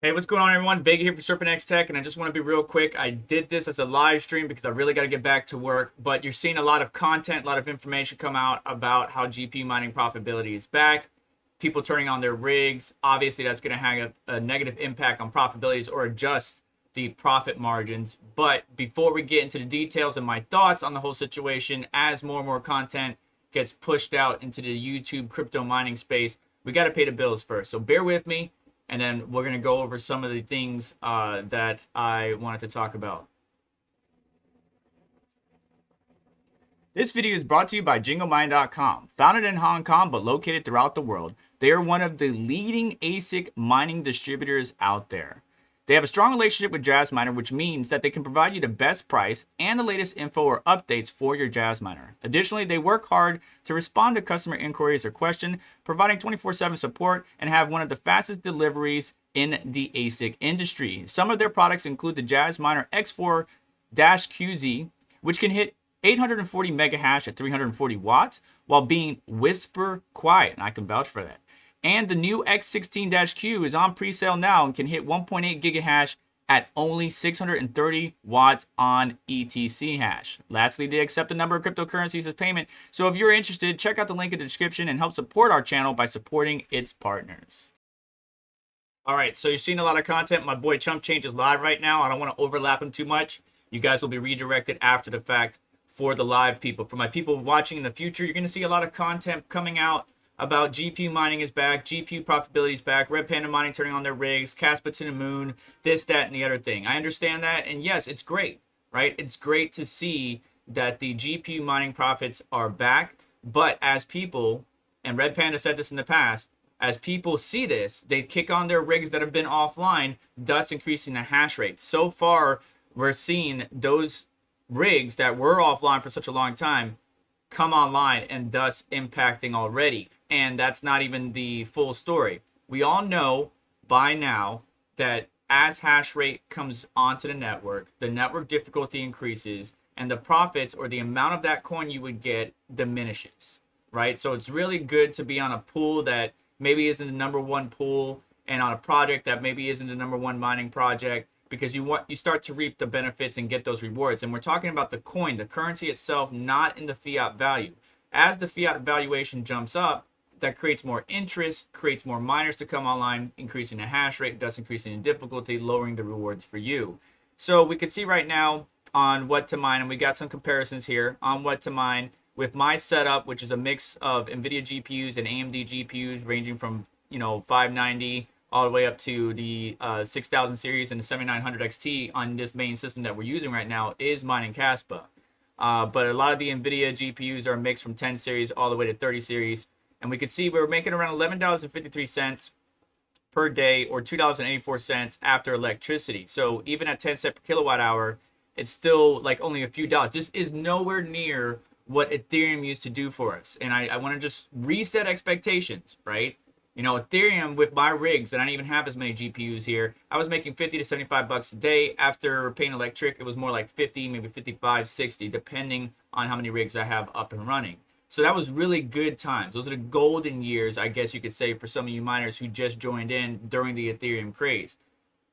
Hey, what's going on, everyone? Vega here for SerpentX Tech, and I just want to be real quick. I did this as a live stream because I really got to get back to work, but you're seeing a lot of content, a lot of information come out about how GPU mining profitability is back, people turning on their rigs. Obviously, that's going to have a negative impact on profitabilities or adjust the profit margins. But before we get into the details and my thoughts on the whole situation, as more and more content gets pushed out into the YouTube crypto mining space, we got to pay the bills first. So bear with me, and then we're going to go over some of the things that I wanted to talk about. This video is brought to you by JingoMine.com. Founded in Hong Kong but located throughout the world, they are one of the leading ASIC mining distributors out there. They have a strong relationship with Jazz Miner, which means that they can provide you the best price and the latest info or updates for your Jazz Miner. Additionally, they work hard to respond to customer inquiries or questions, providing 24/7 support and have one of the fastest deliveries in the ASIC industry. Some of their products include the Jazz Miner X4-QZ, which can hit 840 mega hash at 340 watts while being whisper quiet, and I can vouch for that. And the new X16-Q is on pre-sale now and can hit 1.8 gigahash at only 630 watts on ETC hash. Lastly, they accept a number of cryptocurrencies as payment. So if you're interested, check out the link in the description and help support our channel by supporting its partners. All right, so you're seeing a lot of content. My boy Chump Change is live right now. I don't want to overlap him too much. You guys will be redirected after the fact for the live people. For my people watching in the future, you're going to see a lot of content coming out about GPU mining is back, GPU profitability is back, Red Panda mining turning on their rigs, Caspa to the moon, this, that, and the other thing. I understand that, and yes, it's great, right? It's great to see that the GPU mining profits are back, but as people, and Red Panda said this in the past, as people see this, they kick on their rigs that have been offline, thus increasing the hash rate. So far, we're seeing those rigs that were offline for such a long time come online and thus impacting already. And that's not even the full story. We all know by now that as hash rate comes onto the network difficulty increases and the profits or the amount of that coin you would get diminishes, right? So it's really good to be on a pool that maybe isn't the number one pool and on a project that maybe isn't the number one mining project, because you start to reap the benefits and get those rewards. And we're talking about the coin, the currency itself, not in the fiat value. As the fiat valuation jumps up, that creates more interest, creates more miners to come online, increasing the hash rate, thus increasing the difficulty, lowering the rewards for you. So we can see right now on what to mine, and we got some comparisons here on what to mine with my setup, which is a mix of Nvidia GPUs and AMD GPUs ranging from 590 all the way up to the 6000 series and the 7900 XT on this main system that we're using right now is mining Caspa. But a lot of the Nvidia GPUs are mixed from 10 series all the way to 30 series. And we can see we're making around $11.53 per day or $2.84 after electricity. So even at 10 cents per kilowatt hour, it's still like only a few dollars. This is nowhere near what Ethereum used to do for us. And I want to just reset expectations, right? Ethereum with my rigs, and I don't even have as many GPUs here, I was making 50 to 75 bucks a day. After paying electric, it was more like 50, maybe 55, 60, depending on how many rigs I have up and running. So that was really good times. Those are the golden years, I guess you could say, for some of you miners who just joined in during the Ethereum craze.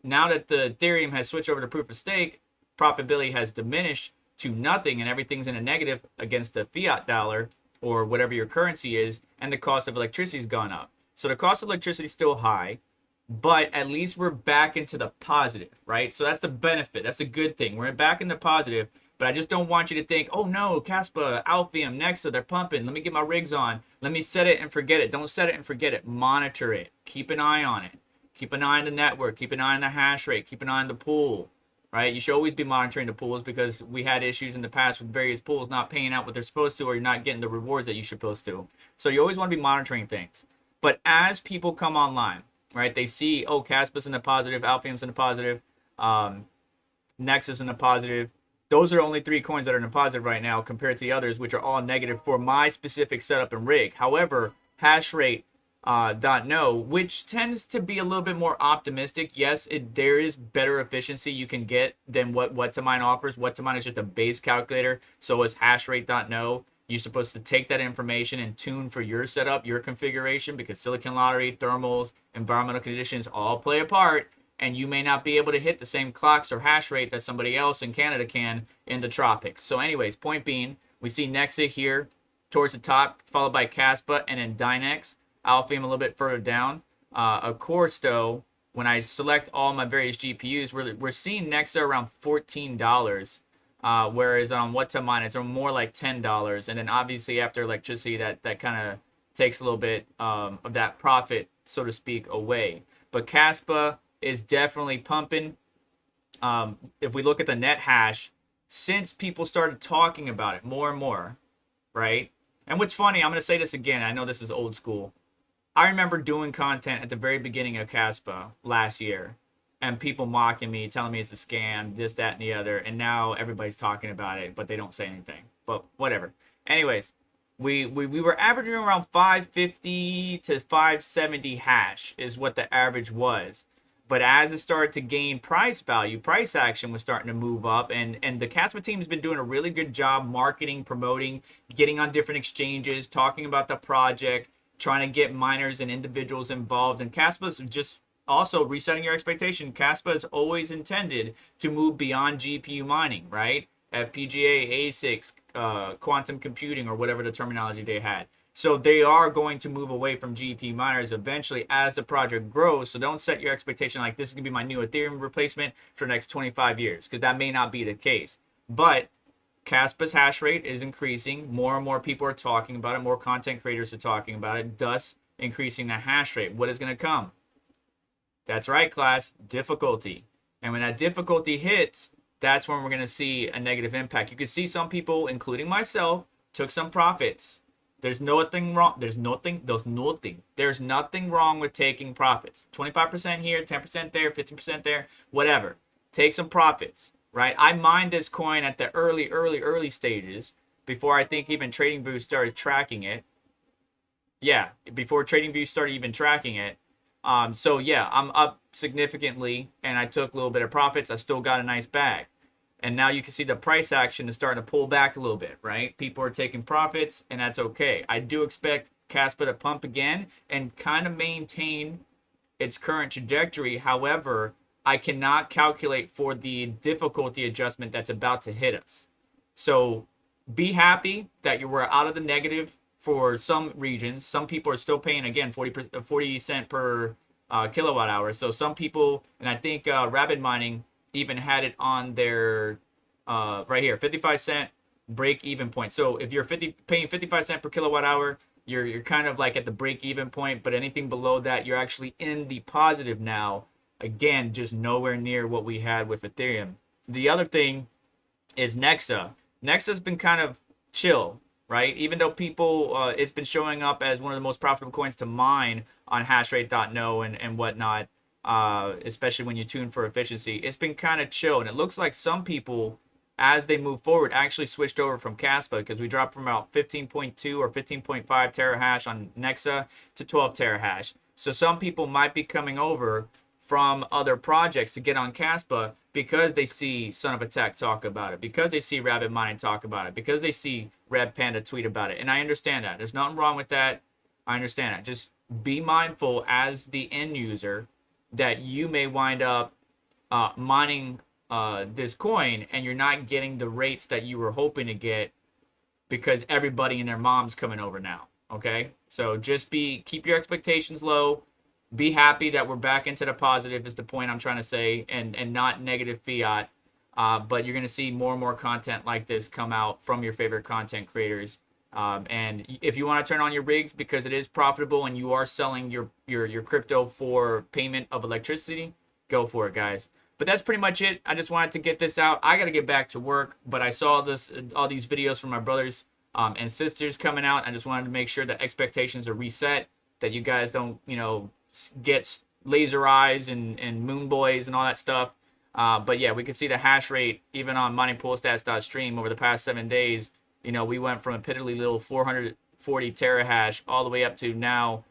Now that the Ethereum has switched over to proof of stake, profitability has diminished to nothing and everything's in a negative against the fiat dollar or whatever your currency is, and the cost of electricity has gone up. So the cost of electricity is still high, but at least we're back into the positive, right? So that's the benefit. That's a good thing. We're back in the positive. But I just don't want you to think, oh no, Caspa, Alphium, Nexa, they're pumping. Let me get my rigs on. Let me set it and forget it. Don't set it and forget it. Monitor it. Keep an eye on it. Keep an eye on the network. Keep an eye on the hash rate. Keep an eye on the pool, right? You should always be monitoring the pools because we had issues in the past with various pools not paying out what they're supposed to, or you're not getting the rewards that you're supposed to. So you always want to be monitoring things. But as people come online, right, they see, oh, Caspa's in the positive, Alphium's in the positive, Nexus in the positive. Those are only 3 coins that are in the positive right now compared to the others, which are all negative for my specific setup and rig. However, hashrate.no, which tends to be a little bit more optimistic. Yes, there is better efficiency you can get than what to mine offers. What to mine is just a base calculator. So is hashrate.no. You're supposed to take that information and tune for your setup, your configuration, because silicon lottery, thermals, environmental conditions all play a part. and you may not be able to hit the same clocks or hash rate that somebody else in Canada can in the tropics. So anyways, point being, we see Nexa here towards the top, followed by Caspa, and then Dynex. Alpheum a little bit further down. Of course, though, when I select all my various GPUs, we're seeing Nexa around $14, whereas on What to Mine, it's more like $10. And then obviously after electricity, that kind of takes a little bit of that profit, so to speak, away. But Caspa is definitely pumping. If we look at the net hash, since people started talking about it more and more, right? And what's funny, I'm going to say this again. I know this is old school. I remember doing content at the very beginning of Caspa last year, and people mocking me, telling me it's a scam, this, that, and the other. And now everybody's talking about it, but they don't say anything. But whatever. Anyways, we were averaging around 550 to 570 hash is what the average was. But as it started to gain price value, price action was starting to move up. And the Caspa team has been doing a really good job marketing, promoting, getting on different exchanges, talking about the project, trying to get miners and individuals involved. And Caspa's just also resetting your expectation. Caspa is always intended to move beyond GPU mining, right? FPGA, ASICs, quantum computing, or whatever the terminology they had. So they are going to move away from GPU miners eventually as the project grows. So don't set your expectation like this is going to be my new Ethereum replacement for the next 25 years, because that may not be the case. But Caspa's hash rate is increasing. More and more people are talking about it. More content creators are talking about it, thus increasing the hash rate. What is going to come? That's right, class, difficulty. And when that difficulty hits, that's when we're going to see a negative impact. You can see some people, including myself, took some profits. There's nothing wrong. There's nothing wrong with taking profits. 25% here, 10% there, 15% there, whatever. Take some profits, right? I mined this coin at the early stages before I think even TradingView started tracking it. Yeah, before TradingView started even tracking it. So yeah, I'm up significantly, and I took a little bit of profits. I still got a nice bag. And now you can see the price action is starting to pull back a little bit, right? People are taking profits, and that's okay. I do expect Caspa to pump again and kind of maintain its current trajectory. However, I cannot calculate for the difficulty adjustment that's about to hit us. So be happy that you were out of the negative for some regions. Some people are still paying, again, 40 cent per kilowatt hour. So some people, and I think Rapid Mining even had it on their right here, 55 cent break even point. So if you're paying 55 cent per kilowatt hour, you're kind of like at the break even point, but anything below that, you're actually in the positive now. Again, just nowhere near what we had with Ethereum. The other thing is Nexa. Nexa's been kind of chill, right? Even though people, it's been showing up as one of the most profitable coins to mine on hashrate.no and whatnot. Especially when you tune for efficiency, it's been kind of chill. And it looks like some people, as they move forward, actually switched over from Caspa, because we dropped from about 15.2 or 15.5 terahash on Nexa to 12 terahash. So some people might be coming over from other projects to get on Caspa because they see Son of a Tech talk about it, because they see Rabbit Mining talk about it, because they see Red Panda tweet about it. And I understand that. There's nothing wrong with that. I understand that. Just be mindful as the end user that you may wind up mining this coin and you're not getting the rates that you were hoping to get because everybody and their mom's coming over now. Okay, so just keep your expectations low. Be happy that we're back into the positive is the point I'm trying to say, and not negative fiat. But you're going to see more and more content like this come out from your favorite content creators. And if you want to turn on your rigs because it is profitable and you are selling your crypto for payment of electricity, go for it, guys. But that's pretty much it. I just wanted to get this out. I got to get back to work, but I saw all these videos from my brothers and sisters coming out. I just wanted to make sure that expectations are reset, that you guys don't, get laser eyes and moon boys and all that stuff. But yeah, we can see the hash rate even on miningpoolstats.stream over the past 7 days. We went from a piddly little 440 terahash all the way up to now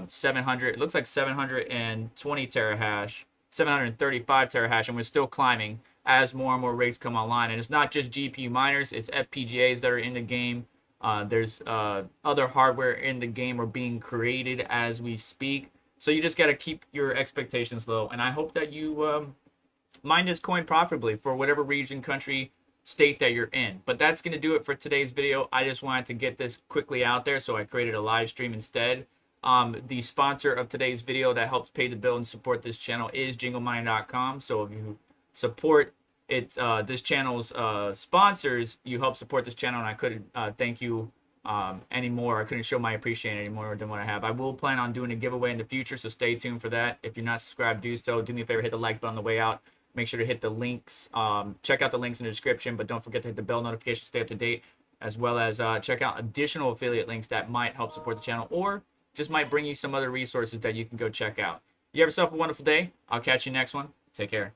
700. It looks like 720 terahash, 735 terahash, and we're still climbing as more and more rigs come online. And it's not just GPU miners, it's FPGAs that are in the game. There's other hardware in the game or being created as we speak. So you just got to keep your expectations low. And I hope that you mine this coin profitably for whatever region, country, state that you're in. But that's going to do it for today's video. I just wanted to get this quickly out there, so I created a live stream instead. The sponsor of today's video that helps pay the bill and support this channel is jinglemining.com. So if you support this channel's sponsors, you help support this channel, and I couldn't thank you anymore. I couldn't show my appreciation any more than what I have. I will plan on doing a giveaway in the future, so stay tuned for that. If you're not subscribed, do so. Do me a favor, hit the like button on the way out. Make sure to hit the links. Check out the links in the description, but don't forget to hit the bell notification to stay up to date, as well as check out additional affiliate links that might help support the channel or just might bring you some other resources that you can go check out. You have yourself a wonderful day. I'll catch you next one. Take care.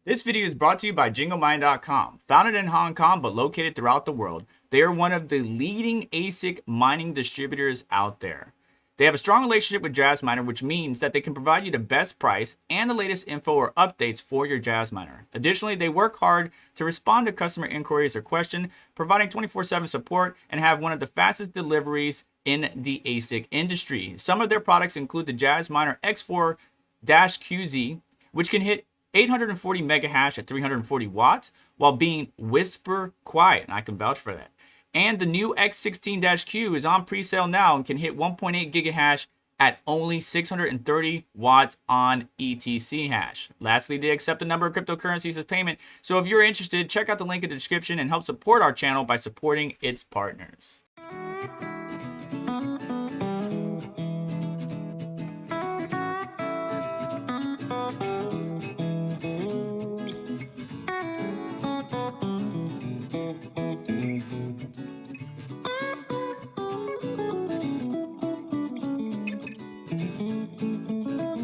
This video is brought to you by JingleMine.com. Founded in Hong Kong but located throughout the world, they are one of the leading ASIC mining distributors out there. They have a strong relationship with Jazzminer, which means that they can provide you the best price and the latest info or updates for your Jazzminer. Additionally, they work hard to respond to customer inquiries or questions, providing 24/7 support and have one of the fastest deliveries in the ASIC industry. Some of their products include the Jazzminer X4-QZ, which can hit 840 mega hash at 340 watts while being whisper quiet, and I can vouch for that. And the new X16-Q is on pre-sale now and can hit 1.8 gigahash at only 630 watts on ETC hash. Lastly, they accept a number of cryptocurrencies as payment. So if you're interested, check out the link in the description and help support our channel by supporting its partners.